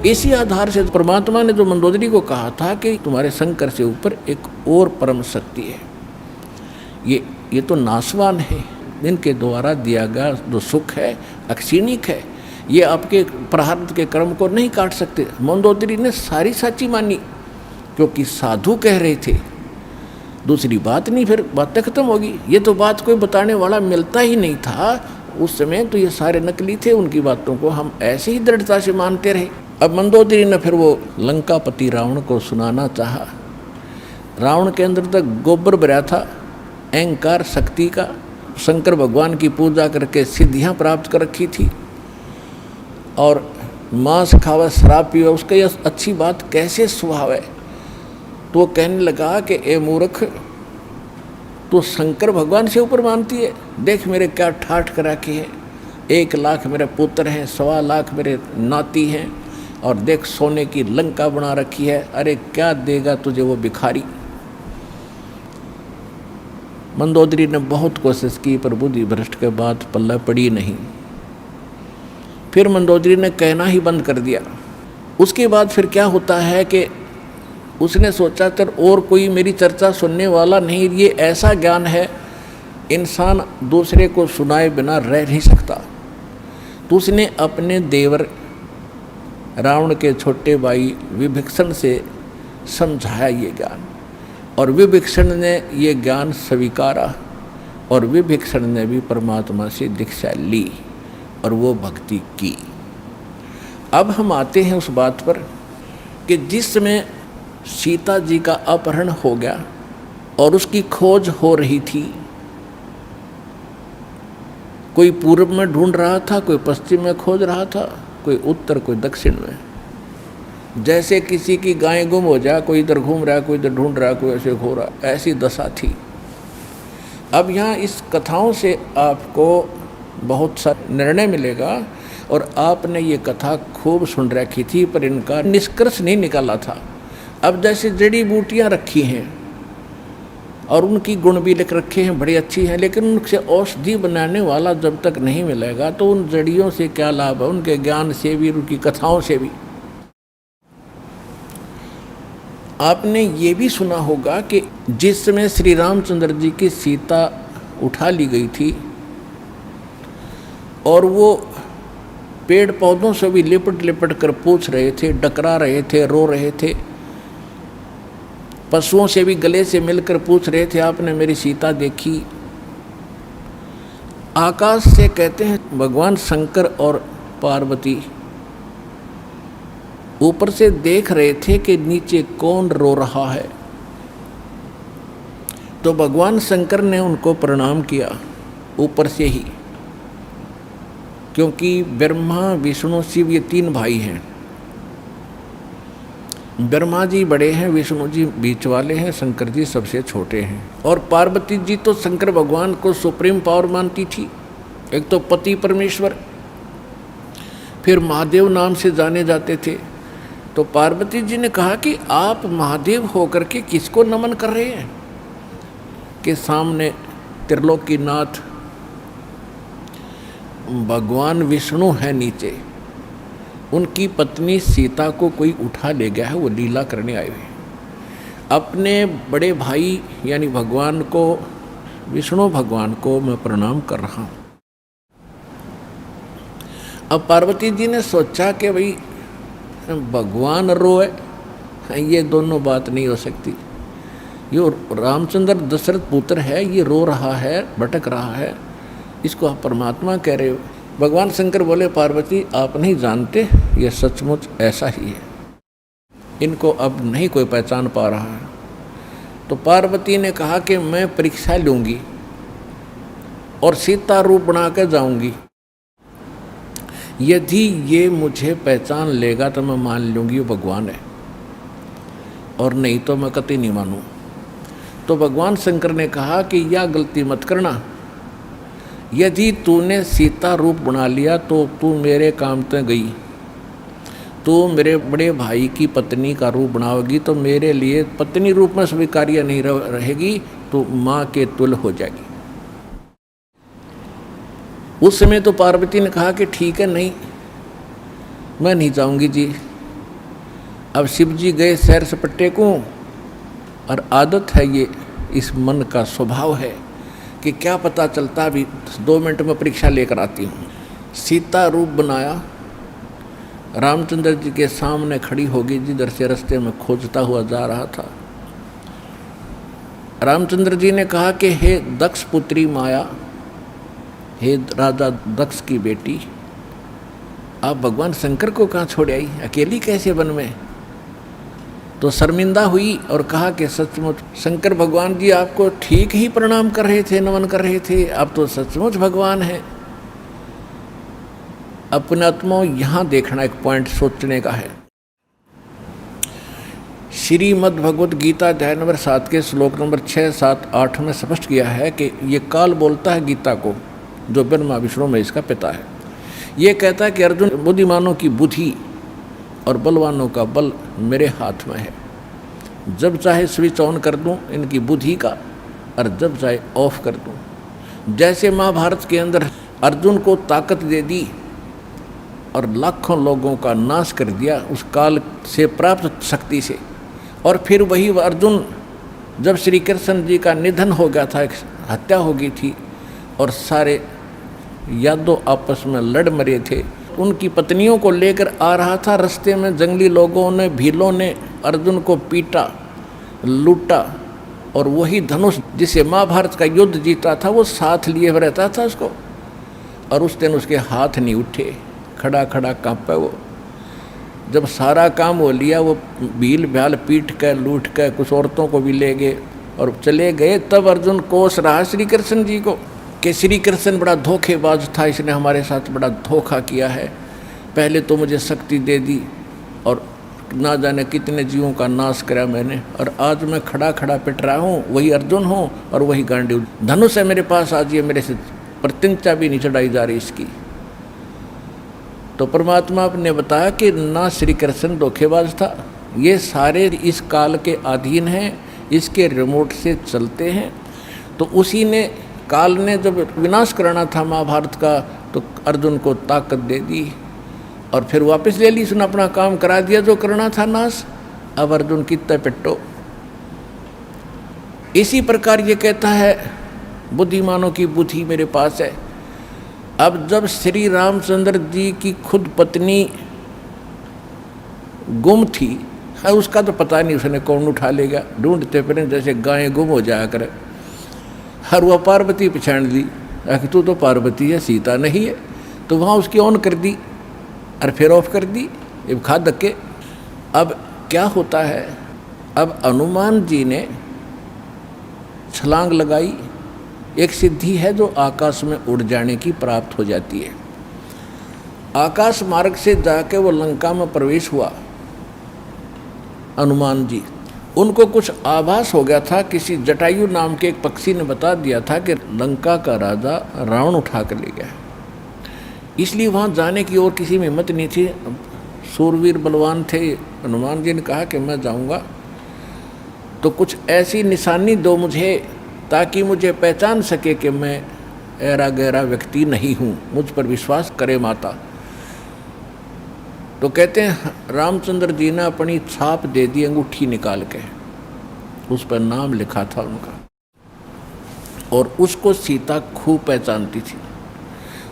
इसी आधार से परमात्मा ने जो मंदोदरी को कहा था कि तुम्हारे शंकर से ऊपर एक और परम शक्ति है, ये तो नाशवान है, इनके द्वारा दिया गया जो सुख है अक्षीणिक है, ये आपके प्रारब्ध के कर्म को नहीं काट सकते। मंदोदरी ने सारी सच्ची मानी क्योंकि साधु कह रहे थे, दूसरी बात नहीं, फिर बातें खत्म होगी। ये तो बात कोई बताने वाला मिलता ही नहीं था उस समय, तो ये सारे नकली थे, उनकी बातों को हम ऐसे ही दृढ़ता से मानते रहे। अब मंदोदरी ने फिर वो लंकापति रावण को सुनाना चाहा। रावण के अंदर तक गोबर भरा था अहंकार शक्ति का, शंकर भगवान की पूजा करके सिद्धियां प्राप्त कर रखी थी और मांस खावा शराब पीवा उसका यह अच्छी बात कैसे स्वभाव है। तो वो कहने लगा कि ए मूर्ख, तो शंकर भगवान से ऊपर मानती है, देख मेरे क्या ठाठ करा के है, 1 लाख मेरे पुत्र हैं, 1.25 लाख मेरे नाती हैं, और देख सोने की लंका बना रखी है, अरे क्या देगा तुझे वो भिखारी। मंदोदरी ने बहुत कोशिश की पर बुद्धि भ्रष्ट के बाद पल्ला पड़ी नहीं। फिर मंदोदरी ने कहना ही बंद कर दिया। उसके बाद फिर क्या होता है कि उसने सोचा कर और कोई मेरी चर्चा सुनने वाला नहीं, ये ऐसा ज्ञान है इंसान दूसरे को सुनाए बिना रह नहीं सकता। तो उसने अपने देवर रावण के छोटे भाई विभीषण से समझाया ये ज्ञान, और विभीषण ने ये ज्ञान स्वीकारा और विभीषण ने भी परमात्मा से दीक्षा ली और वो भक्ति की। अब हम आते हैं उस बात पर कि जिस समय सीता जी का अपहरण हो गया और उसकी खोज हो रही थी, कोई पूर्व में ढूंढ रहा था, कोई पश्चिम में खोज रहा था, कोई उत्तर कोई दक्षिण में। जैसे किसी की गाय गुम हो जाए, कोई इधर घूम रहा है, कोई इधर ढूंढ रहा है, कोई ऐसे घो रहा, ऐसी दशा थी। अब यहाँ इस कथाओं से आपको बहुत सा निर्णय मिलेगा, और आपने ये कथा खूब सुन रखी थी पर इनका निष्कर्ष नहीं निकाला था। अब जैसे जड़ी बूटियाँ रखी हैं और उनकी गुण भी लिख रखे हैं, बड़ी अच्छी हैं, लेकिन उनसे औषधि बनाने वाला जब तक नहीं मिलेगा तो उन जड़ियों से क्या लाभ है, उनके ज्ञान से भी, उनकी कथाओं से भी। आपने ये भी सुना होगा कि जिस समय श्री रामचंद्र जी की सीता उठा ली गई थी और वो पेड़ पौधों से भी लिपट लिपट कर पूछ रहे थे, डकरा रहे थे, रो रहे थे, पशुओं से भी गले से मिलकर पूछ रहे थे, आपने मेरी सीता देखी। आकाश से कहते हैं भगवान शंकर और पार्वती ऊपर से देख रहे थे कि नीचे कौन रो रहा है। तो भगवान शंकर ने उनको प्रणाम किया ऊपर से ही, क्योंकि ब्रह्मा विष्णु शिव ये 3 भाई हैं। ब्रह्मा जी बड़े हैं, विष्णु जी बीच वाले हैं, शंकर जी सबसे छोटे हैं। और पार्वती जी तो शंकर भगवान को सुप्रीम पावर मानती थी, एक तो पति परमेश्वर, फिर महादेव नाम से जाने जाते थे। तो पार्वती जी ने कहा कि आप महादेव होकर के किसको नमन कर रहे हैं, कि सामने त्रिलोकीनाथ भगवान विष्णु है, नीचे उनकी पत्नी सीता को कोई उठा ले गया है, वो लीला करने आए हुए। अपने बड़े भाई यानी भगवान को, विष्णु भगवान को मैं प्रणाम कर रहा हूँ। अब पार्वती जी ने सोचा कि भाई भगवान रोए, ये दोनों बात नहीं हो सकती। ये रामचंद्र दशरथ पुत्र है, ये रो रहा है, भटक रहा है, इसको आप परमात्मा कह रहे हो। भगवान शंकर बोले, पार्वती आप नहीं जानते, ये सचमुच ऐसा ही है, इनको अब नहीं कोई पहचान पा रहा है। तो पार्वती ने कहा कि मैं परीक्षा लूँगी और सीता रूप बना कर जाऊँगी, यदि ये मुझे पहचान लेगा तो मैं मान लूँगी वो भगवान है, और नहीं तो मैं कतई नहीं मानूँ। तो भगवान शंकर ने कहा कि यह गलती मत करना, यदि तूने सीता रूप बना लिया तो तू मेरे काम ते गई, तू मेरे बड़े भाई की पत्नी का रूप बनाओगी तो मेरे लिए पत्नी रूप में स्वीकार्य नहीं रहेगी, तो माँ के तुल्य हो जाएगी। उस समय तो पार्वती ने कहा कि ठीक है, नहीं मैं नहीं जाऊंगी जी, अब शिव जी गए सैर सपट्टे को, और आदत है ये, इस मन का स्वभाव है कि क्या पता चलता, अभी 2 मिनट में परीक्षा लेकर आती हूँ। सीता रूप बनाया, रामचंद्र जी के सामने खड़ी होगी, जिधर से रास्ते में खोजता हुआ जा रहा था। रामचंद्र जी ने कहा कि हे दक्ष पुत्री माया, हे राजा दक्ष की बेटी, आप भगवान शंकर को कहाँ छोड़ आई, अकेली कैसे वन में? तो शर्मिंदा हुई और कहा कि सचमुच शंकर भगवान जी आपको ठीक ही प्रणाम कर रहे थे, नमन कर रहे थे, आप तो सचमुच भगवान हैं। अपने आत्मा यहाँ देखना एक पॉइंट सोचने का है। श्रीमद् भगवद गीता अध्याय नंबर 7 के श्लोक नंबर 6, 7, 8 में स्पष्ट किया है कि ये काल बोलता है गीता को, जो ब्रह्मा विष्णु में इसका पिता है। ये कहता है कि अर्जुन, बुद्धिमानों की बुद्धि और बलवानों का बल मेरे हाथ में है। जब चाहे स्विच ऑन कर दूं इनकी बुद्धि का, और जब चाहे ऑफ कर दूं। जैसे महाभारत के अंदर अर्जुन को ताकत दे दी और लाखों लोगों का नाश कर दिया उस काल से प्राप्त शक्ति से, और फिर वही अर्जुन जब श्री कृष्ण जी का निधन हो गया था, एक हत्या हो गई थी और सारे यादव आपस में लड़ मरे थे, उनकी पत्नियों को लेकर आ रहा था, रास्ते में जंगली लोगों ने, भीलों ने अर्जुन को पीटा, लूटा, और वही धनुष जिसे महाभारत का युद्ध जीता था वो साथ लिए रहता था उसको, और उस दिन उसके हाथ नहीं उठे, खड़ा खड़ा कांपे वो। जब सारा काम हो लिया, वो भील भ्याल पीट कर लूट कर कुछ औरतों को भी ले गए और चले गए, तब अर्जुन कोस रहा श्री कृष्ण जी को कि श्री कृष्ण बड़ा धोखेबाज था, इसने हमारे साथ बड़ा धोखा किया है। पहले तो मुझे शक्ति दे दी और ना जाने कितने जीवों का नाश करा मैंने, और आज मैं खड़ा खड़ा पिट रहा हूँ, वही अर्जुन हूँ और वही गांडीव धनुष है मेरे पास, आज ये मेरे से प्रतिज्ञा भी नहीं चढ़ाई जा रही इसकी। तो परमात्मा ने बताया कि ना श्री कृष्ण धोखेबाज था, ये सारे इस काल के अधीन हैं, इसके रिमोट से चलते हैं। तो उसी ने, काल ने जब विनाश करना था महाभारत का, तो अर्जुन को ताकत दे दी और फिर वापस ले ली, उसने अपना काम करा दिया जो करना था नाश। अब अर्जुन कितना पिट्टो। इसी प्रकार ये कहता है बुद्धिमानों की बुद्धि मेरे पास है। अब जब श्री रामचंद्र जी की खुद पत्नी गुम थी, है उसका तो पता नहीं उसने कौन उठा लेगा, ढूंढते फिर जैसे गायें गुम हो जाया करे। हर वह पार्वती पहचान ली, तू तो पार्वती है, सीता नहीं है, तो वहाँ उसकी ऑन कर दी और फिर ऑफ कर दी, ये खा धक्के। अब क्या होता है, अब हनुमान जी ने छलांग लगाई, एक सिद्धि है जो आकाश में उड़ जाने की प्राप्त हो जाती है। आकाश मार्ग से जाके वो लंका में प्रवेश हुआ हनुमान जी। उनको कुछ आभास हो गया था, किसी जटायु नाम के एक पक्षी ने बता दिया था कि लंका का राजा रावण उठा कर ले गया, इसलिए वहाँ जाने की और किसी में हिम्मत नहीं थी। सूरवीर बलवान थे, हनुमान जी ने कहा कि मैं जाऊँगा तो कुछ ऐसी निशानी दो मुझे ताकि मुझे पहचान सके कि मैं ऐरा गहरा व्यक्ति नहीं हूँ, मुझ पर विश्वास करे माता। तो कहते हैं रामचंद्र जी ने अपनी छाप दे दी, अंगूठी निकाल के, उस पर नाम लिखा था उनका, और उसको सीता खूब पहचानती थी।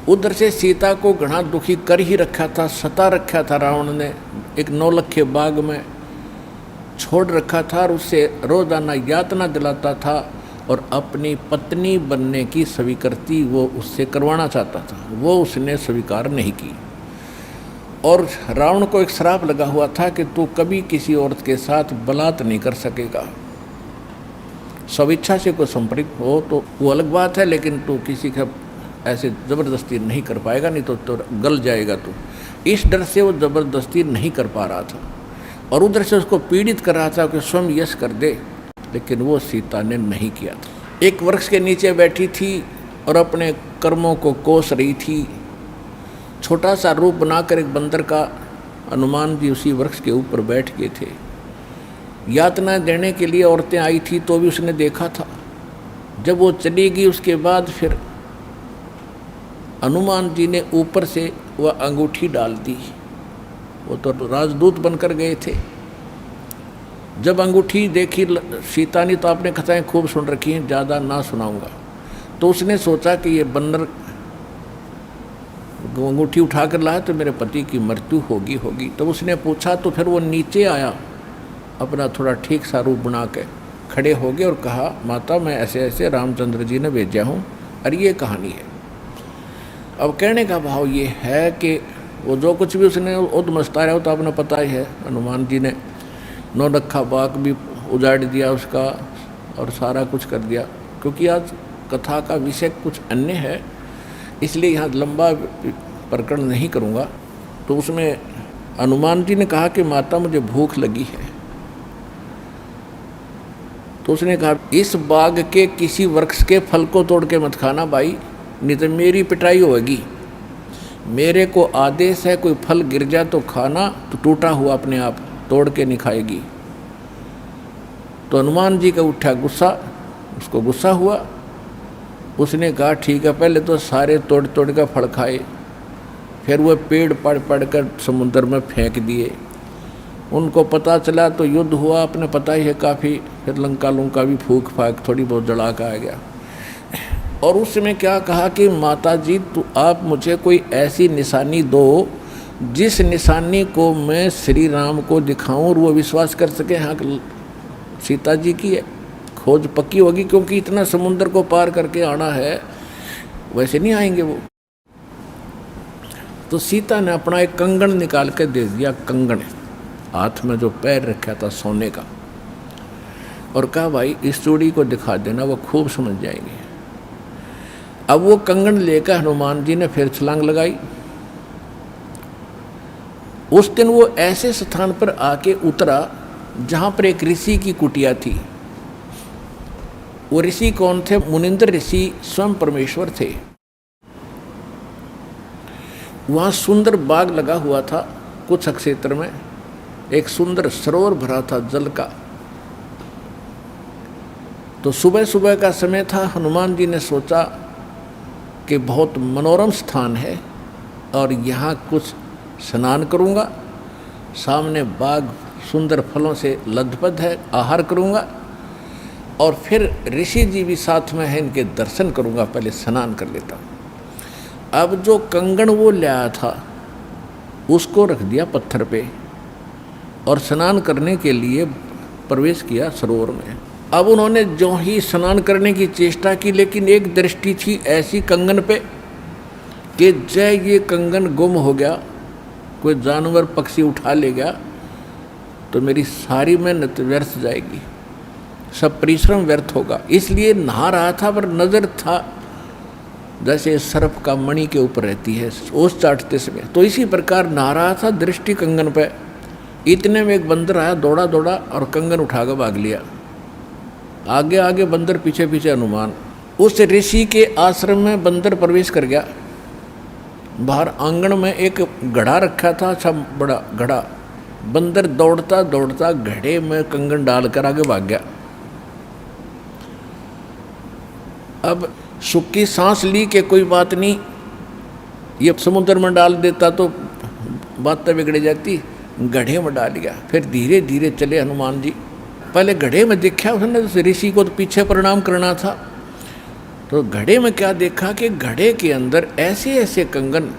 उधर से सीता को घना दुखी कर ही रखा था, सता रखा था रावण ने, एक नौलखे बाग में छोड़ रखा था और उससे रोजाना यातना दिलाता था और अपनी पत्नी बनने की स्वीकृति वो उससे करवाना चाहता था, वो उसने स्वीकार नहीं की। और रावण को एक श्राप लगा हुआ था कि तू कभी किसी औरत के साथ बलात् नहीं कर सकेगा, स्वेच्छा से कोई संपर्क हो तो वो अलग बात है, लेकिन तू किसी का ऐसे ज़बरदस्ती नहीं कर पाएगा, नहीं तो गल जाएगा तू। इस डर से वो ज़बरदस्ती नहीं कर पा रहा था और उधर से उसको पीड़ित कर रहा था कि स्वयं यश कर दे, लेकिन वो सीता ने नहीं किया था। एक वृक्ष के नीचे बैठी थी और अपने कर्मों को कोस रही थी। छोटा सा रूप बनाकर एक बंदर का हनुमान जी उसी वृक्ष के ऊपर बैठ गए थे। यातना देने के लिए औरतें आई थी तो भी उसने देखा था। जब वो चली गई उसके बाद फिर हनुमान जी ने ऊपर से वह अंगूठी डाल दी। वो तो राजदूत बनकर गए थे, जब अंगूठी देखी सीता ने तो आपने कथाएं खूब सुन रखी हैं, ज़्यादा ना सुनाऊंगा। तो उसने सोचा कि ये बंदर अंगूठी उठा कर लाया तो मेरे पति की मृत्यु होगी। तो उसने पूछा, तो फिर वो नीचे आया, अपना थोड़ा ठीक सा रूप बना के खड़े हो गए और कहा, माता मैं ऐसे ऐसे रामचंद्र जी ने भेजा हूँ और ये कहानी है। अब कहने का भाव ये है कि वो जो कुछ भी उसने उद्मस्ता रहा हो तो आपने पता ही है, हनुमान जी ने नौलखा बाग भी उजाड़ दिया उसका और सारा कुछ कर दिया। क्योंकि आज कथा का विषय कुछ अन्य है, इसलिए यहाँ लंबा प्रकरण नहीं करूँगा। तो उसमें हनुमान जी ने कहा कि माता मुझे भूख लगी है। तो उसने कहा, इस बाग के किसी वृक्ष के फल को तोड़ के मत खाना भाई, नहीं तो मेरी पिटाई होगी। मेरे को आदेश है, कोई फल गिर जाए तो खाना, तो टूटा हुआ अपने आप तोड़ के नहीं खाएगी। तो हनुमान जी का उठा गुस्सा, उसको गुस्सा हुआ। उसने कहा ठीक है, पहले तो सारे तोड़ तोड़ कर फल खाए, फिर वह पेड़ पड़ पड़ कर समुद्र में फेंक दिए। उनको पता चला तो युद्ध हुआ, अपने पता ही है काफ़ी। फिर लंका लुंका भी फूक फाक थोड़ी बहुत जला का आ गया। और उस समय क्या कहा कि माता जी तो आप मुझे कोई ऐसी निशानी दो जिस निशानी को मैं श्री राम को दिखाऊं और वो विश्वास कर सके हाँ सीता जी की है, खोज पक्की होगी। क्योंकि इतना समुद्र को पार करके आना है, वैसे नहीं आएंगे वो। तो सीता ने अपना एक कंगन निकाल के दे दिया, कंगन हाथ में जो पैर रखा था सोने का, और कहा भाई इस चूड़ी को दिखा देना, वो खूब समझ जाएंगे। अब वो कंगन लेकर हनुमान जी ने फिर छलांग लगाई। उस दिन वो ऐसे स्थान पर आके उतरा जहाँ पर एक ऋषि की कुटिया थी। वो ऋषि कौन थे? मुनिंद्र ऋषि स्वयं परमेश्वर थे। वहाँ सुंदर बाग लगा हुआ था, कुछ क्षेत्र में एक सुंदर सरोवर भरा था जल का। तो सुबह सुबह का समय था। हनुमान जी ने सोचा कि बहुत मनोरम स्थान है और यहाँ कुछ स्नान करूँगा, सामने बाग सुंदर फलों से लदपद है, आहार करूँगा और फिर ऋषि जी भी साथ में हैं, इनके दर्शन करूँगा, पहले स्नान कर लेता हूँ। अब जो कंगन वो लाया था उसको रख दिया पत्थर पे और स्नान करने के लिए प्रवेश किया सरोवर में। अब उन्होंने जो ही स्नान करने की चेष्टा की, लेकिन एक दृष्टि थी ऐसी कंगन पे कि जय ये कंगन गुम हो गया, कोई जानवर पक्षी उठा ले गया तो मेरी सारी मेहनत व्यर्थ जाएगी, सब परिश्रम व्यर्थ होगा। इसलिए नहा रहा था पर नज़र था जैसे सर्प का मणि के ऊपर रहती है ओस चाटते समय, तो इसी प्रकार नहा रहा था, दृष्टि कंगन पे। इतने में एक बंदर आया, दौड़ा दौड़ा और कंगन उठाकर भाग लिया। आगे आगे बंदर, पीछे पीछे हनुमान। उस ऋषि के आश्रम में बंदर प्रवेश कर गया। बाहर आंगन में एक घड़ा रखा था, अच्छा बड़ा घड़ा। बंदर दौड़ता दौड़ता घड़े में कंगन डालकर आगे भाग गया। अब सुख की सांस ली कि कोई बात नहीं, ये समुद्र में डाल देता तो बात बिगड़ जाती, गड्ढे में डाल दिया। फिर धीरे धीरे चले हनुमान जी। पहले घड़े में देखा उसने, ऋषि को तो पीछे प्रणाम करना था। तो घड़े में क्या देखा कि घड़े के अंदर ऐसे ऐसे कंगन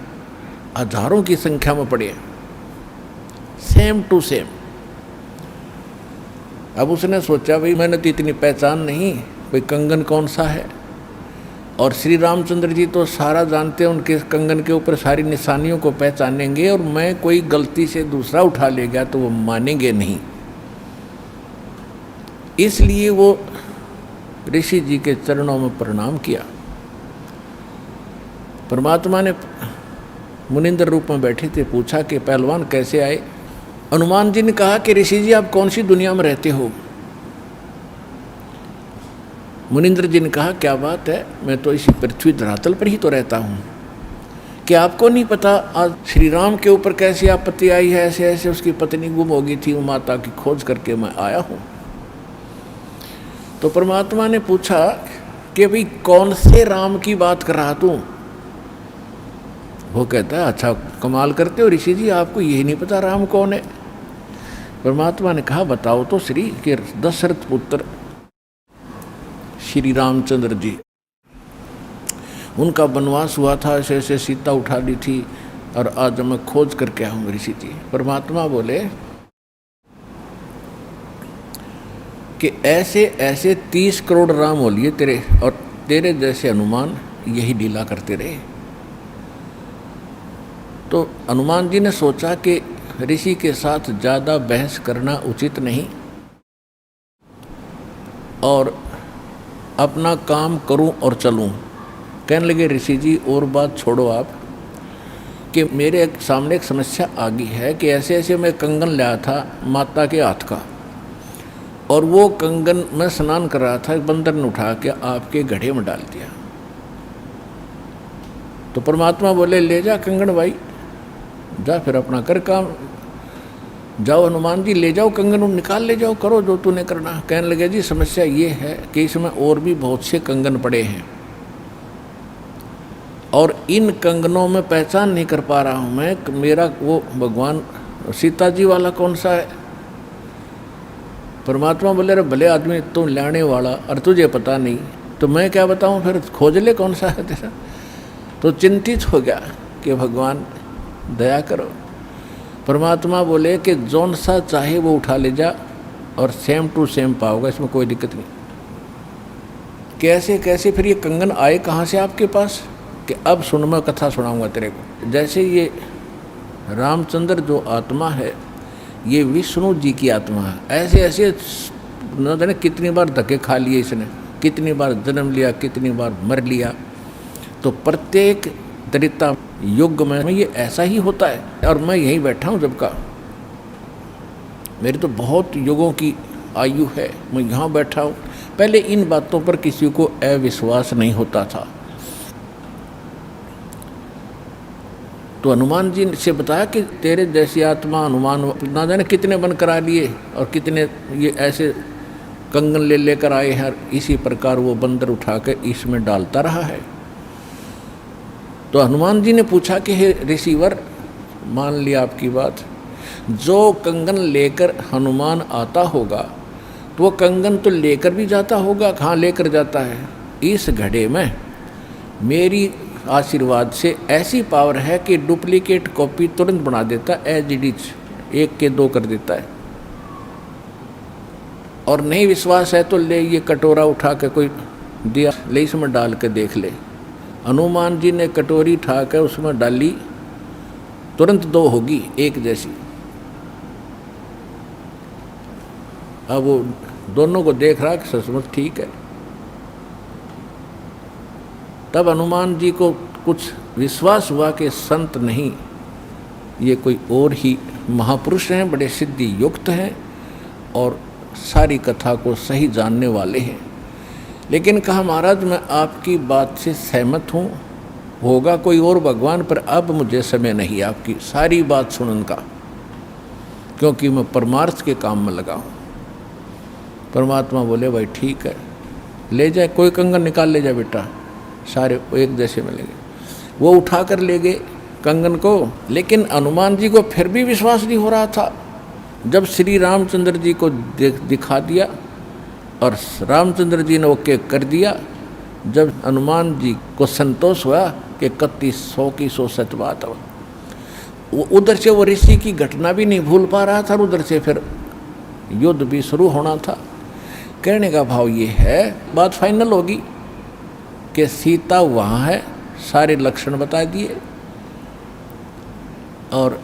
हजारों की संख्या में पड़े, सेम टू सेम। अब उसने सोचा भाई मैंने तो इतनी पहचान नहीं, कोई कंगन कौन सा है। और श्री रामचंद्र जी तो सारा जानते हैं, उनके कंगन के ऊपर सारी निशानियों को पहचानेंगे, और मैं कोई गलती से दूसरा उठा ले गया तो वो मानेंगे नहीं। इसलिए वो ऋषि जी के चरणों में प्रणाम किया। परमात्मा ने मुनिंद्र रूप में बैठे थे, पूछा कि पहलवान कैसे आए। हनुमान जी ने कहा कि ऋषि जी आप कौन सी दुनिया में रहते हो। मुनिंद्र जी ने कहा क्या बात है, मैं तो इसी पृथ्वी धरातल पर ही तो रहता हूँ, क्या आपको नहीं पता आज श्री राम के ऊपर कैसी आपत्ति आई है। ऐसे ऐसे उसकी पत्नी गुम हो गई थी, वो माता की खोज करके मैं आया हूँ। तो परमात्मा ने पूछा कि भाई कौन से राम की बात कर रहा तू। वो कहता है अच्छा कमाल करते हो ऋषि जी, आपको यही नहीं पता राम कौन है। परमात्मा ने कहा बताओ तो श्री के दशरथ पुत्र श्री रामचंद्र जी, उनका वनवास हुआ था, ऐसे ऐसे सीता उठा ली थी और आज मैं खोज करके आऊँ ऋषि जी। परमात्मा बोले कि ऐसे ऐसे 30 करोड़ राम हो लिए तेरे, और तेरे जैसे हनुमान यही लीला करते रहे। तो हनुमान जी ने सोचा कि ऋषि के साथ ज़्यादा बहस करना उचित नहीं और अपना काम करूं और चलूं। कहने लगे ऋषि जी और बात छोड़ो आप, कि मेरे सामने एक समस्या आ गई है कि ऐसे ऐसे मैं कंगन लाया था माता के हाथ का, और वो कंगन मैं स्नान कर रहा था, बंदर ने उठा के आपके घड़े में डाल दिया। तो परमात्मा बोले ले जा कंगन भाई, जा फिर अपना कर काम, जाओ हनुमान जी ले जाओ कंगन, निकाल ले जाओ, करो जो तूने करना। कहने लगे जी समस्या ये है कि इसमें और भी बहुत से कंगन पड़े हैं और इन कंगनों में पहचान नहीं कर पा रहा हूँ मैं, मेरा वो भगवान सीता जी वाला कौन सा है। परमात्मा बोले अरे भले आदमी तुम लाने वाला और तुझे पता नहीं तो मैं क्या बताऊँ, फिर खोज ले कौन सा है तेरा। तो चिंतित हो गया कि भगवान दया करो। परमात्मा बोले कि जौन सा चाहे वो उठा ले जा और सेम टू सेम पाओगे, इसमें कोई दिक्कत नहीं। कैसे कैसे फिर ये कंगन आए कहाँ से आपके पास, कि अब सुन मैं कथा सुनाऊंगा तेरे को। जैसे ये रामचंद्र जो आत्मा है ये विष्णु जी की आत्मा है, ऐसे ऐसे न जाने कितनी बार धक्के खा लिए इसने, कितनी बार जन्म लिया, कितनी बार मर लिया। तो प्रत्येक त्रेता युग में ये ऐसा ही होता है। और मैं यहीं बैठा हूँ जब का, मेरी तो बहुत युगों की आयु है, मैं यहाँ बैठा हूँ। पहले इन बातों पर किसी को अविश्वास नहीं होता था। तो हनुमान जी से बताया कि तेरे जैसी आत्मा हनुमान ना जाने कितने बन करा लिए और कितने ये ऐसे कंगन ले लेकर आए हैं, इसी प्रकार वो बंदर उठा कर इसमें डालता रहा है। तो हनुमान जी ने पूछा कि हे ऋषिवर, मान लिया आपकी बात, जो कंगन लेकर हनुमान आता होगा तो वो कंगन तो लेकर भी जाता होगा, कहाँ लेकर जाता है, इस घड़े में मेरी आशीर्वाद से ऐसी पावर है कि डुप्लीकेट कॉपी तुरंत बना देता, एज इट इज 1 के 2 कर देता है। और नहीं विश्वास है तो ले ये कटोरा उठा के कोई दिया, ले इसमें डाल के देख ले। हनुमान जी ने कटोरी उठा कर उसमें डाली, तुरंत 2 होगी, 1 जैसी। अब वो दोनों को देख रहा कि सचमुच ठीक है। तब हनुमान जी को कुछ विश्वास हुआ कि संत नहीं, ये कोई और ही महापुरुष हैं, बड़े सिद्धि युक्त हैं और सारी कथा को सही जानने वाले हैं। लेकिन कहा महाराज मैं आपकी बात से सहमत हूँ, होगा कोई और भगवान, पर अब मुझे समय नहीं आपकी सारी बात सुनने का, क्योंकि मैं परमार्थ के काम में लगा हूँ। परमात्मा बोले भाई ठीक है, ले जाए, कोई कंगन निकाल ले जाए बेटा, सारे एक जैसे मिलेंगे। वो उठा कर ले गए कंगन को। लेकिन हनुमान जी को फिर भी विश्वास नहीं हो रहा था। जब श्री रामचंद्र जी को दिखा दिया और रामचंद्र जी ने ओके कर दिया, जब हनुमान जी को संतोष हुआ कि 3100 की 100 सच बात है, वो उधर से वो ऋषि की घटना भी नहीं भूल पा रहा था, उधर से फिर युद्ध भी शुरू होना था। कहने का भाव ये है, बात फाइनल होगी कि सीता वहाँ है, सारे लक्षण बता दिए, और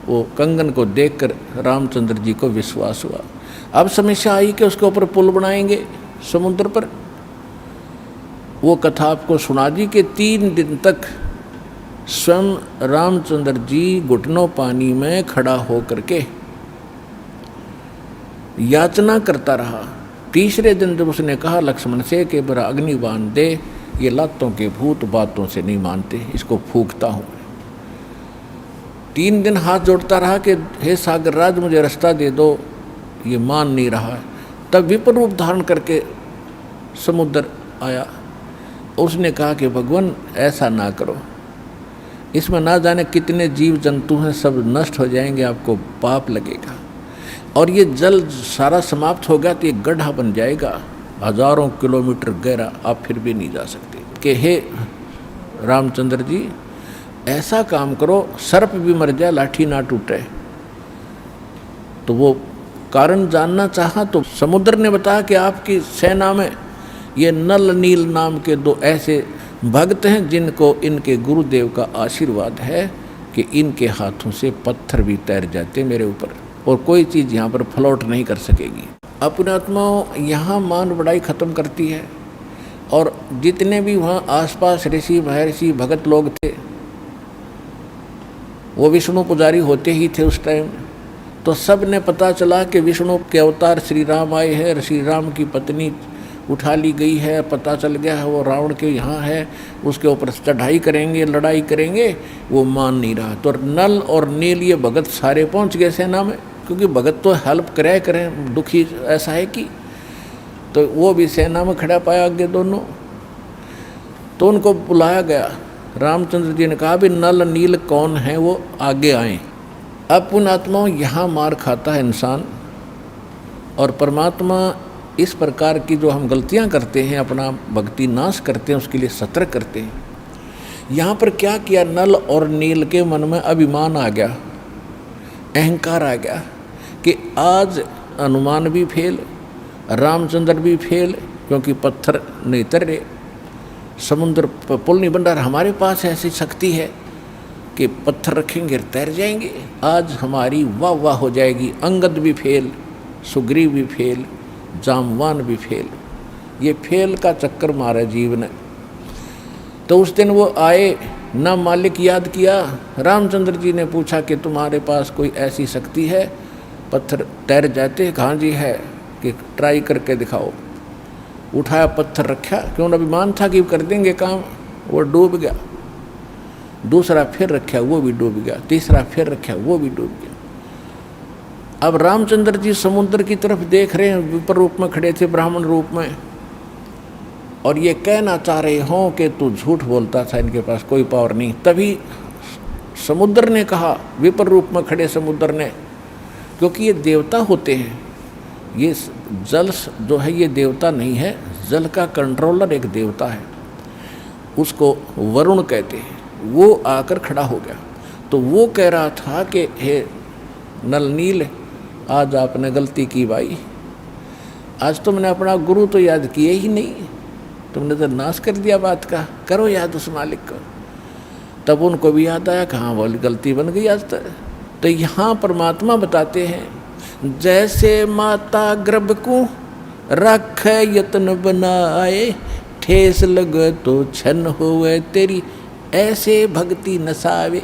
वो कंगन को देखकर रामचंद्र जी को विश्वास हुआ। अब समस्या आई कि उसके ऊपर पुल बनाएंगे समुद्र पर। वो कथा आपको सुना दी कि 3 दिन तक स्वयं रामचंद्र जी घुटनों पानी में खड़ा होकर के याचना करता रहा। तीसरे दिन जब उसने कहा लक्ष्मण से कि बड़ा अग्नि बांध दे, ये लातों के भूत बातों से नहीं मानते, इसको फूंकता हूँ। 3 दिन हाथ जोड़ता रहा कि हे सागर राज मुझे रास्ता दे दो, ये मान नहीं रहा। तब विपर रूप धारण करके समुद्र आया। उसने कहा कि भगवान ऐसा ना करो, इसमें ना जाने कितने जीव जंतु हैं, सब नष्ट हो जाएंगे, आपको पाप लगेगा। और ये जल सारा समाप्त हो गया तो ये गड्ढा बन जाएगा, हजारों किलोमीटर गहरा, आप फिर भी नहीं जा सकते। कि हे रामचंद्र जी, ऐसा काम करो, सर्प भी मर जाए लाठी ना टूटे। तो वो कारण जानना चाहा तो समुद्र ने बताया कि आपकी सेना में ये नल नील नाम के 2 ऐसे भक्त हैं जिनको इनके गुरुदेव का आशीर्वाद है कि इनके हाथों से पत्थर भी तैर जाते मेरे ऊपर, और कोई चीज़ यहाँ पर फ्लोट नहीं कर सकेगी। अपने आत्माओं यहाँ मान बढ़ाई खत्म करती है, और जितने भी वहाँ आसपास ऋषि महर्षि भगत लोग थे वो विष्णु पुजारी होते ही थे उस टाइम। तो सब ने पता चला कि विष्णु के अवतार श्री राम आए हैं, श्री राम की पत्नी उठा ली गई है, पता चल गया है वो रावण के यहाँ है, उसके ऊपर चढ़ाई करेंगे, लड़ाई करेंगे। वो मान नहीं रहा। तो नल और नील ये भगत सारे पहुँच गए सेना में, क्योंकि भगत तो हेल्प करें, दुखी ऐसा है कि। तो वो भी सेना में खड़ा पाया आगे दोनों। तो उनको बुलाया गया। रामचंद्र जी ने कहा भी नल नील कौन है, वो आगे आए। अब पुण्यात्माओं यहाँ मार खाता है इंसान, और परमात्मा इस प्रकार की जो हम गलतियाँ करते हैं, अपना भक्ति नाश करते हैं, उसके लिए सतर्क करते हैं। यहाँ पर क्या किया, नल और नील के मन में अभिमान आ गया, अहंकार आ गया कि आज हनुमान भी फेल, रामचंद्र भी फेल, क्योंकि पत्थर नहीं तैरे, समुद्र पर पुल नहीं बन रहा। हमारे पास ऐसी शक्ति है कि पत्थर रखेंगे तैर जाएंगे, आज हमारी वाह वाह हो जाएगी। अंगद भी फेल, सुग्रीव भी फेल, जामवान भी फेल। ये फेल का चक्कर मारा जीव ने। तो उस दिन वो आए, ना मालिक याद किया। रामचंद्र जी ने पूछा कि तुम्हारे पास कोई ऐसी शक्ति है पत्थर तैर जाते? कहाँ जी है, कि ट्राई करके दिखाओ। उठाया, पत्थर रखा, क्यों अभिमान था कि कर देंगे काम, वो डूब गया। दूसरा फिर रखा, वो भी डूब गया। तीसरा फिर रखा, वो भी डूब गया। अब रामचंद्र जी समुद्र की तरफ देख रहे हैं, विपर रूप में खड़े थे, ब्राह्मण रूप में, और ये कहना चाह रहे हों कि तू झूठ बोलता था, इनके पास कोई पावर नहीं। तभी समुद्र ने कहा, विपर रूप में खड़े समुद्र ने, क्योंकि ये देवता होते हैं, ये जल जो है ये देवता नहीं है, जल का कंट्रोलर एक देवता है, उसको वरुण कहते हैं। वो आकर खड़ा हो गया। तो वो कह रहा था कि हे नल नील, आज आपने गलती की भाई, आज तुमने अपना गुरु तो याद किए ही नहीं, तुमने तो नाश कर दिया बात का। करो याद उस मालिक को। तब उनको भी याद आया, कहाँ बोली गलती बन गई आज तक। तो यहाँ परमात्मा बताते हैं, जैसे माता गर्भ को रख यत्न बनाए, ठेस लगे तो छन होवे तेरी, ऐसे भक्ति नसावे।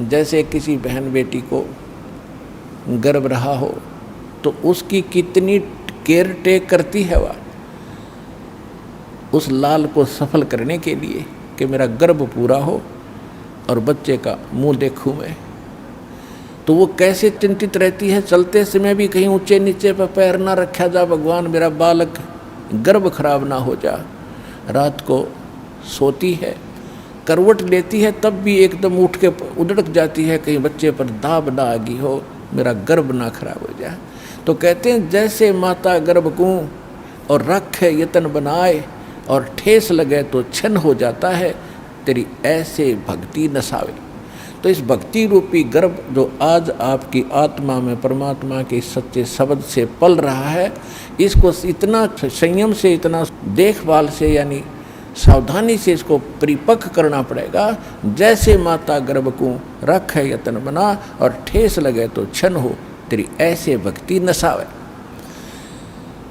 जैसे किसी बहन बेटी को गर्भ रहा हो तो उसकी कितनी केयर टेक करती है वह उस लाल को सफल करने के लिए कि मेरा गर्भ पूरा हो और बच्चे का मुंह देखूं मैं। तो वो कैसे चिंतित रहती है, चलते समय भी कहीं ऊंचे नीचे पर पैर ना रखा जा, भगवान मेरा बालक गर्भ खराब ना हो जा। रात को सोती है, करवट लेती है, तब भी एकदम उठ के उधड़क जाती है, कहीं बच्चे पर दाब ना आ गई हो, मेरा गर्भ ना खराब हो जाए। तो कहते हैं जैसे माता गर्भ को और रखे यतन बनाए और ठेस लगे तो छन हो जाता है, तेरी ऐसे भक्ति नसावे। तो इस भक्ति रूपी गर्भ जो आज आपकी आत्मा में परमात्मा के सच्चे शब्द से पल रहा है, इसको इतना संयम से, इतना देखभाल से, यानी सावधानी से इसको परिपक्व करना पड़ेगा। जैसे माता गर्भ को रख है यतन बना और ठेस लगे तो छन हो, तेरी ऐसे भक्ति नसावे।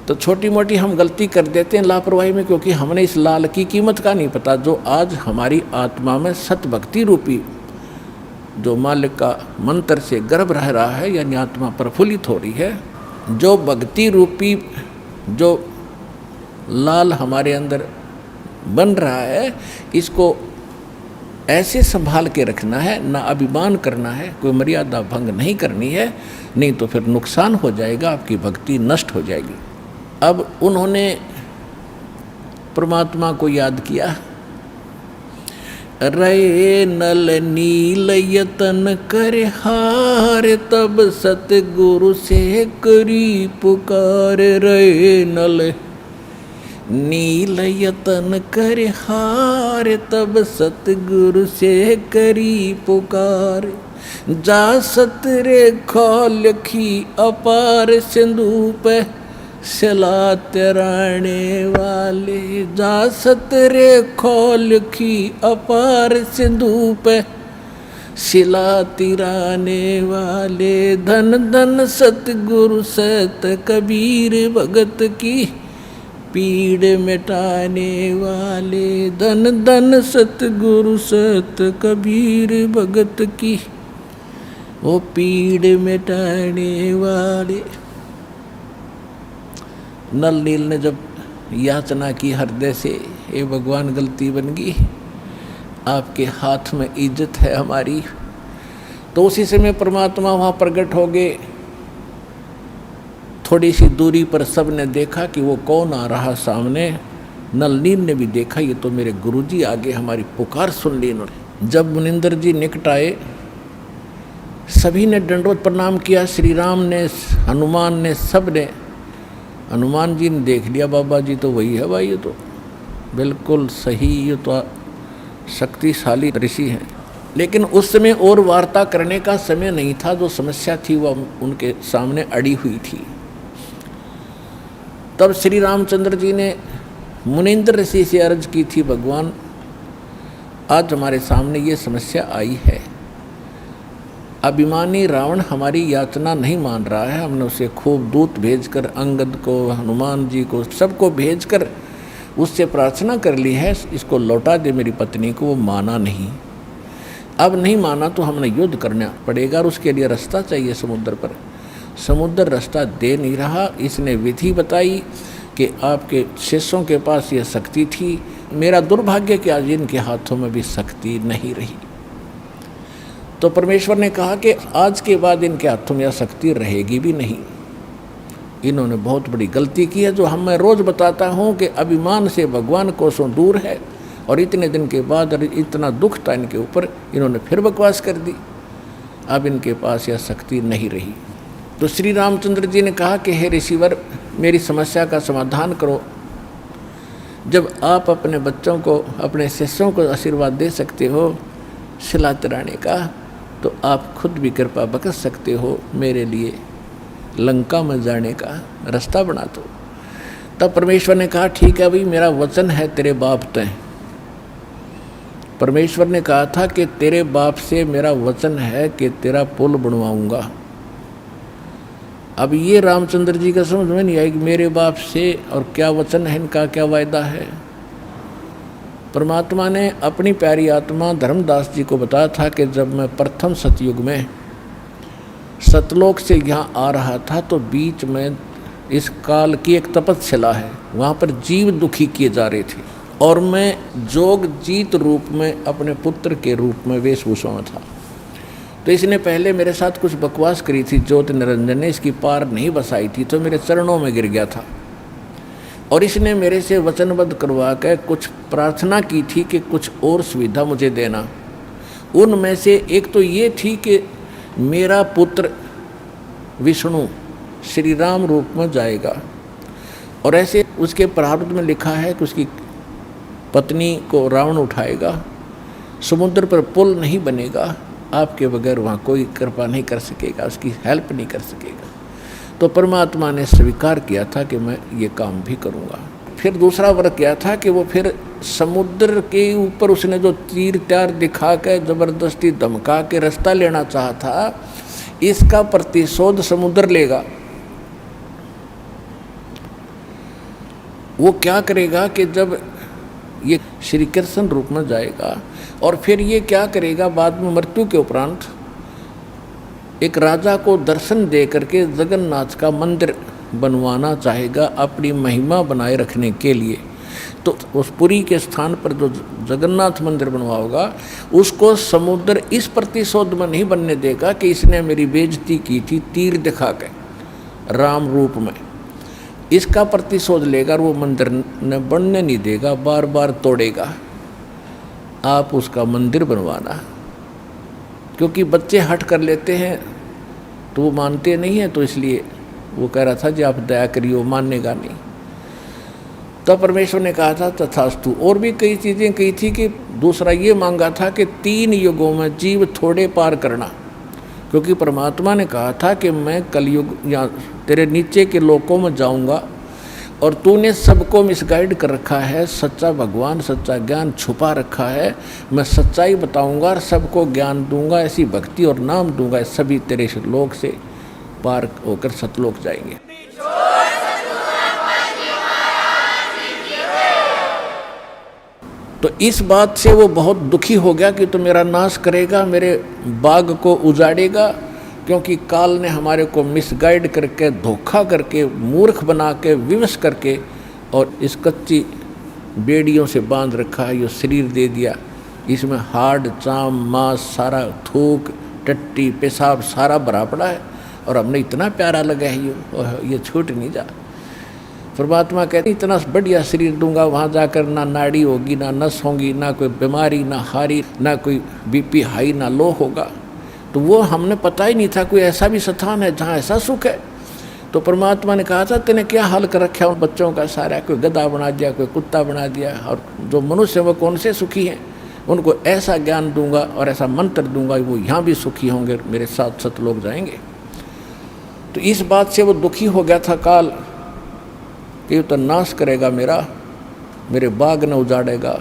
तो छोटी मोटी हम गलती कर देते हैं लापरवाही में, क्योंकि हमने इस लाल की कीमत का नहीं पता, जो आज हमारी आत्मा में सत भक्ति रूपी जो मालिक का मंत्र से गर्भ रह रहा है, यानी आत्मा प्रफुल्लित हो रही है। जो भक्ति रूपी जो लाल हमारे अंदर बन रहा है, इसको ऐसे संभाल के रखना है, ना अभिमान करना है, कोई मर्यादा भंग नहीं करनी है, नहीं तो फिर नुकसान हो जाएगा, आपकी भक्ति नष्ट हो जाएगी। अब उन्होंने परमात्मा को याद किया, रहे नल नील यतन कर हार, तब सतगुरु से करी पुकार। रहे नल नील यतन कर हार, तब सतगुरु से करी पुकार। जा सतरे खोलखी अपार, सिंधु पे सिला तराने वाले। जा सतरे खोलखी अपार, सिंधु पे सिला तिराने वाले। धन धन सतगुरु सत कबीर, भगत की पीड़ मिटाने वाले। धन धन सतगुरु सत कबीर, भगत की वो पीड़ मिटाने वाले। नल नील ने जब याचना की हृदय से, हे भगवान गलती बन गई, आपके हाथ में इज्जत है हमारी, तो उसी समय परमात्मा वहाँ प्रकट हो गए। थोड़ी सी दूरी पर सब ने देखा कि वो कौन आ रहा सामने। नल नील ने भी देखा, ये तो मेरे गुरुजी आगे हमारी पुकार सुन ली इन्होंने। जब मुनिंदर जी निकट आए, सभी ने दंडवत प्रणाम किया। श्री राम ने, हनुमान ने, सब ने। हनुमान जी ने देख लिया, बाबा जी तो वही है भाई, ये तो बिल्कुल सही, ये तो शक्तिशाली ऋषि हैं। लेकिन उस समय और वार्ता करने का समय नहीं था। जो समस्या थी वह उनके सामने अड़ी हुई थी। तब श्री रामचंद्र जी ने मुनिंद्र ऋषि से अर्ज की थी, भगवान आज हमारे सामने ये समस्या आई है। अभिमानी रावण हमारी याचना नहीं मान रहा है। हमने उसे खूब दूत भेजकर, अंगद को, हनुमान जी को, सबको भेजकर उससे प्रार्थना कर ली है, इसको लौटा दे मेरी पत्नी को। वो माना नहीं। अब नहीं माना तो हमें युद्ध करना पड़ेगा और उसके लिए रास्ता चाहिए समुद्र पर। समुद्र रास्ता दे नहीं रहा। इसने विधि बताई कि आपके शिष्यों के पास यह शक्ति थी। मेरा दुर्भाग्य कि आज इनके हाथों में भी शक्ति नहीं रही। तो परमेश्वर ने कहा कि आज के बाद इनके हाथों में यह शक्ति रहेगी भी नहीं। इन्होंने बहुत बड़ी गलती की है, जो हम मैं रोज़ बताता हूँ कि अभिमान से भगवान कोसों दूर है। और इतने दिन के बाद इतना दुख था इनके ऊपर, इन्होंने फिर बकवास कर दी। अब इनके पास यह शक्ति नहीं रही। तो श्री रामचंद्र जी ने कहा कि हे ऋषिवर, मेरी समस्या का समाधान करो। जब आप अपने बच्चों को, अपने शिष्यों को आशीर्वाद दे सकते हो सिला तराने का, तो आप खुद भी कृपा बख्श सकते हो मेरे लिए लंका में जाने का रास्ता बना दो। तब परमेश्वर ने कहा ठीक है भाई, मेरा वचन है तेरे बाप तय। परमेश्वर ने कहा था कि तेरे बाप से मेरा वचन है कि तेरा पुल बनवाऊंगा। अब ये रामचंद्र जी का समझ में नहीं आई कि मेरे बाप से और क्या वचन है इनका, क्या वायदा है। परमात्मा ने अपनी प्यारी आत्मा धर्मदास जी को बताया था कि जब मैं प्रथम सतयुग में सतलोक से यहाँ आ रहा था तो बीच में इस काल की एक तपस्या है, वहाँ पर जीव दुखी किए जा रहे थे और मैं जोग जीत रूप में अपने पुत्र के रूप में वेशभूषा में था। तो इसने पहले मेरे साथ कुछ बकवास करी थी, ज्योत निरंजन ने इसकी पार नहीं बसाई थी, तो मेरे चरणों में गिर गया था। और इसने मेरे से वचनबद्ध करवा कर कुछ प्रार्थना की थी कि कुछ और सुविधा मुझे देना। उनमें से एक तो ये थी कि मेरा पुत्र विष्णु श्री राम रूप में जाएगा, और ऐसे उसके प्रारब्ध में लिखा है कि उसकी पत्नी को रावण उठाएगा, समुद्र पर पुल नहीं बनेगा, आपके बगैर वहाँ कोई कृपा नहीं कर सकेगा, उसकी हेल्प नहीं कर सकेगा। तो परमात्मा ने स्वीकार किया था कि मैं ये काम भी करूँगा। फिर दूसरा वर्ग क्या था कि वो फिर समुद्र के ऊपर उसने जो तीर त्यार दिखा के ज़बरदस्ती धमका के रास्ता लेना चाहा था, इसका प्रतिशोध समुद्र लेगा। वो क्या करेगा कि जब ये श्री कृष्ण रूप में जाएगा और फिर ये क्या करेगा, बाद में मृत्यु के उपरांत एक राजा को दर्शन दे करके जगन्नाथ का मंदिर बनवाना चाहेगा अपनी महिमा बनाए रखने के लिए। तो उस पुरी के स्थान पर जो जगन्नाथ मंदिर बनवाओगा उसको समुद्र इस प्रतिशोध में नहीं बनने देगा कि इसने मेरी बेइज्जती की थी तीर दिखा के राम रूप में, इसका प्रतिशोध लेगा और वो मंदिर न बनने नहीं देगा, बार बार तोड़ेगा। आप उसका मंदिर बनवाना। क्योंकि बच्चे हट कर लेते हैं तो वो मानते नहीं हैं, तो इसलिए वो कह रहा था जी आप दया करिए, वो मानेगा नहीं। तब परमेश्वर ने कहा था तथास्तु। और भी कई चीज़ें कही थी कि दूसरा ये मांगा था कि 3 युगों में जीव थोड़े पार करना। क्योंकि परमात्मा ने कहा था कि मैं कलयुग या तेरे नीचे के लोकों में जाऊंगा और तूने सबको मिसगाइड कर रखा है, सच्चा भगवान सच्चा ज्ञान छुपा रखा है, मैं सच्चाई बताऊंगा और सबको ज्ञान दूंगा, ऐसी भक्ति और नाम दूंगा, सभी तेरे लोक से पार होकर सतलोक जाएंगे। तो इस बात से वो बहुत दुखी हो गया कि तो मेरा नाश करेगा, मेरे बाग को उजाड़ेगा, क्योंकि काल ने हमारे को मिसगाइड करके, धोखा करके, मूर्ख बना के, विवश करके और इस कच्ची बेड़ियों से बांध रखा है। ये शरीर दे दिया, इसमें हाड़ चाम मांस सारा, थूक टट्टी पेशाब सारा भरा पड़ा है और हमने इतना प्यारा लगा है ये छूट नहीं जा। परमात्मा कहते इतना बढ़िया शरीर दूंगा, वहाँ जाकर ना नाड़ी होगी, ना नस होगी, ना कोई बीमारी, ना हारी, ना कोई बीपी हाई, ना लो होगा। तो वो हमने पता ही नहीं था कोई ऐसा भी स्थान है जहाँ ऐसा सुख है। तो परमात्मा ने कहा था तेने क्या हाल कर रखा उन बच्चों का सारा, कोई गधा बना दिया, कोई कुत्ता बना दिया, और जो मनुष्य वो कौन से सुखी हैं, उनको ऐसा ज्ञान दूंगा और ऐसा मंत्र दूंगा वो यहाँ भी सुखी होंगे, मेरे साथ सतलोक जाएंगे। तो इस बात से वो दुखी हो गया था काल कि तो नाश करेगा मेरे बाग न उजाड़ेगा।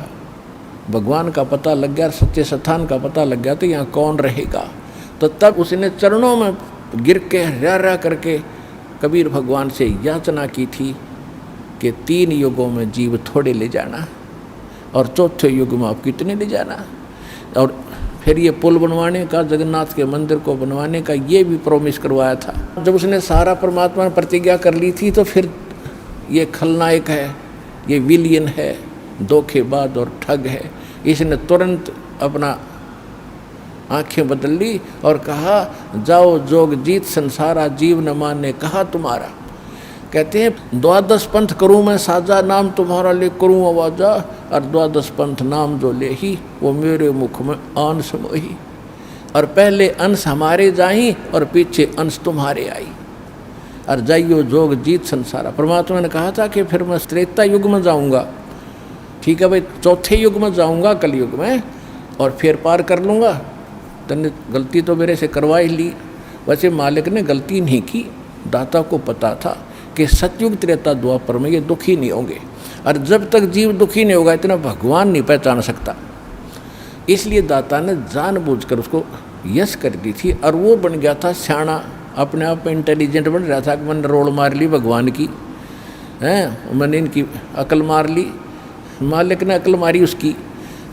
भगवान का पता लग गया, सच्चे स्थान का पता लग गया तो यहाँ कौन रहेगा। तो तब उसने चरणों में गिर के रा करके कबीर भगवान से याचना की थी कि 3 युगों में जीव थोड़े ले जाना और चौथे युग में आप कितने ले जाना। और फिर ये पुल बनवाने का, जगन्नाथ के मंदिर को बनवाने का ये भी प्रॉमिस करवाया था। जब उसने सारा परमात्मा ने प्रतिज्ञा कर ली थी तो फिर ये खलनायक है, ये विलियन है, धोखेबाज और ठग है, इसने तुरंत अपना आंखें बदल ली और कहा जाओ जोग जीत संसारा, जीव न माने कहा तुम्हारा। कहते हैं 12 पंथ करूँ मैं साजा, नाम तुम्हारा ले करूँ आवाजा, और 12 पंथ नाम जो ले ही वो मेरे मुख में अंश मोही। और पहले अंश हमारे जाई और पीछे अंश तुम्हारे आई, और जाइयो जोग जीत संसारा। परमात्मा ने कहा था कि फिर मैं त्रेता युग में जाऊंगा, ठीक है भाई, चौथे युग में जाऊंगा कलयुग में, और फिर पार कर लूँगा। तने गलती तो मेरे से करवा ही ली। वैसे मालिक ने गलती नहीं की, दाता को पता था कि सतयुग त्रेता द्वापर में ये दुखी नहीं होंगे, और जब तक जीव दुखी नहीं होगा इतना भगवान नहीं पहचान सकता। इसलिए दाता ने जानबूझकर उसको यश कर दी थी, और वो बन गया था सियाणा, अपने आप में इंटेलिजेंट बन रहा था कि मैंने रोड़ मार ली भगवान की, हैं मैंने इनकी अकल मार ली, मालिक ने अकल मारी उसकी।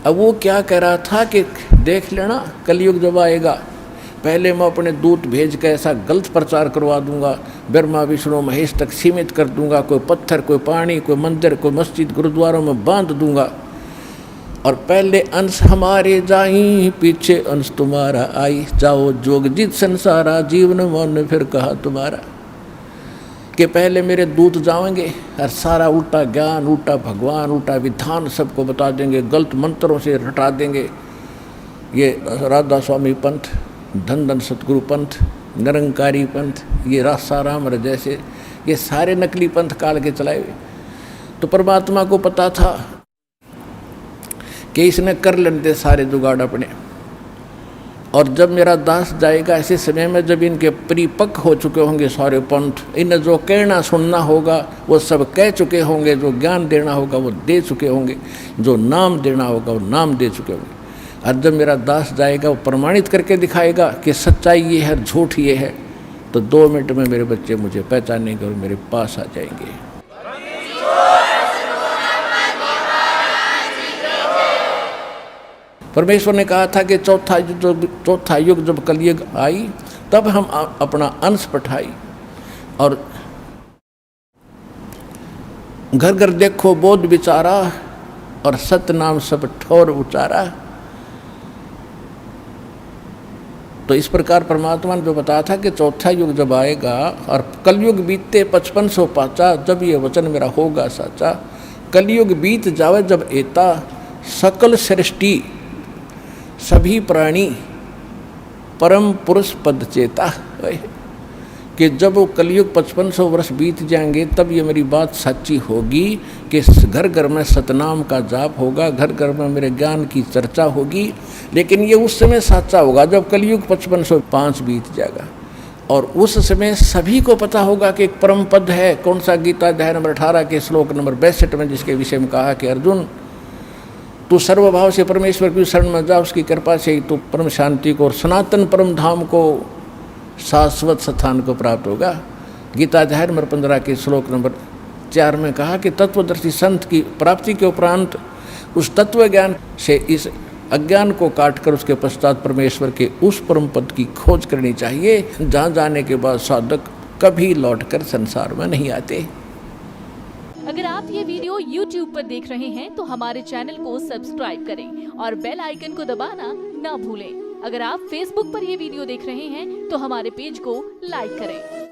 अब वो क्या कह रहा था कि देख लेना कलयुग जब आएगा, पहले मैं अपने दूत भेज कर ऐसा गलत प्रचार करवा दूंगा, ब्रह्मा विष्णु महेश तक सीमित कर दूंगा, कोई पत्थर कोई पानी कोई मंदिर कोई मस्जिद गुरुद्वारों में बांध दूंगा, और पहले अंश हमारे जाई पीछे अंश तुम्हारा आई, जाओ जोग जीत संसारा, जीवन मन फिर कहा तुम्हारा। कि पहले मेरे दूत जाएंगे और सारा उल्टा ज्ञान, उल्टा भगवान, उल्टा विधान सबको बता देंगे, गलत मंत्रों से रटा देंगे। ये राधा स्वामी पंथ, धन धन सतगुरु पंथ, निरंकारी पंथ, ये रासाराम जैसे ये सारे नकली पंथ काल के चलाए हुए। तो परमात्मा को पता था कि इसने कर लेते सारे जुगाड़ अपने, और जब मेरा दास जाएगा ऐसे समय में जब इनके परिपक्व हो चुके होंगे सारे पंथ, इन्हें जो कहना सुनना होगा वो सब कह चुके होंगे, जो ज्ञान देना होगा वो दे चुके होंगे, जो नाम देना होगा वो नाम दे चुके होंगे। और जब मेरा दास जाएगा वो प्रमाणित करके दिखाएगा कि सच्चाई ये है, झूठ ये है, तो 2 मिनट में मेरे बच्चे मुझे पहचानेंगे और मेरे पास आ जाएंगे। परमेश्वर ने कहा था कि चौथा युग जब कलयुग आई तब हम अपना अंश पठाई, और घर घर देखो बोध विचारा, और सत्य नाम सब ठोर उचारा। तो इस प्रकार परमात्मा ने जो बताया था कि चौथा युग जब आएगा और कलयुग बीतते 5500 पाचा, जब ये वचन मेरा होगा साचा। कलयुग बीत जावे जब एता, सकल सृष्टि सभी प्राणी परम पुरुष पद चेता, कि जब वो कलयुग 5500 वर्ष बीत जाएंगे तब ये मेरी बात सच्ची होगी कि घर घर में सतनाम का जाप होगा, घर घर में मेरे ज्ञान की चर्चा होगी। लेकिन ये उस समय सच्चा होगा जब कलयुग 5505 बीत जाएगा, और उस समय सभी को पता होगा कि एक परम पद है। कौन सा? गीता अध्याय नंबर 18 के श्लोक नंबर 62 में, जिसके विषय में कहा कि अर्जुन, तू सर्वभाव से परमेश्वर की शरण में जा, उसकी कृपा से ही तू परम शांति को और सनातन परम धाम को, शाश्वत स्थान को प्राप्त होगा। गीता अध्याय नंबर 15 के श्लोक नंबर 4 में कहा कि तत्वदर्शी संत की प्राप्ति के उपरांत उस तत्व ज्ञान से इस अज्ञान को काटकर उसके पश्चात परमेश्वर के उस परम पद की खोज करनी चाहिए, जहाँ जाने के बाद साधक कभी लौटकर संसार में नहीं आते। अगर आप ये वीडियो YouTube पर देख रहे हैं तो हमारे चैनल को सब्सक्राइब करें और बेल आइकन को दबाना ना भूलें। अगर आप Facebook पर ये वीडियो देख रहे हैं तो हमारे पेज को लाइक करें।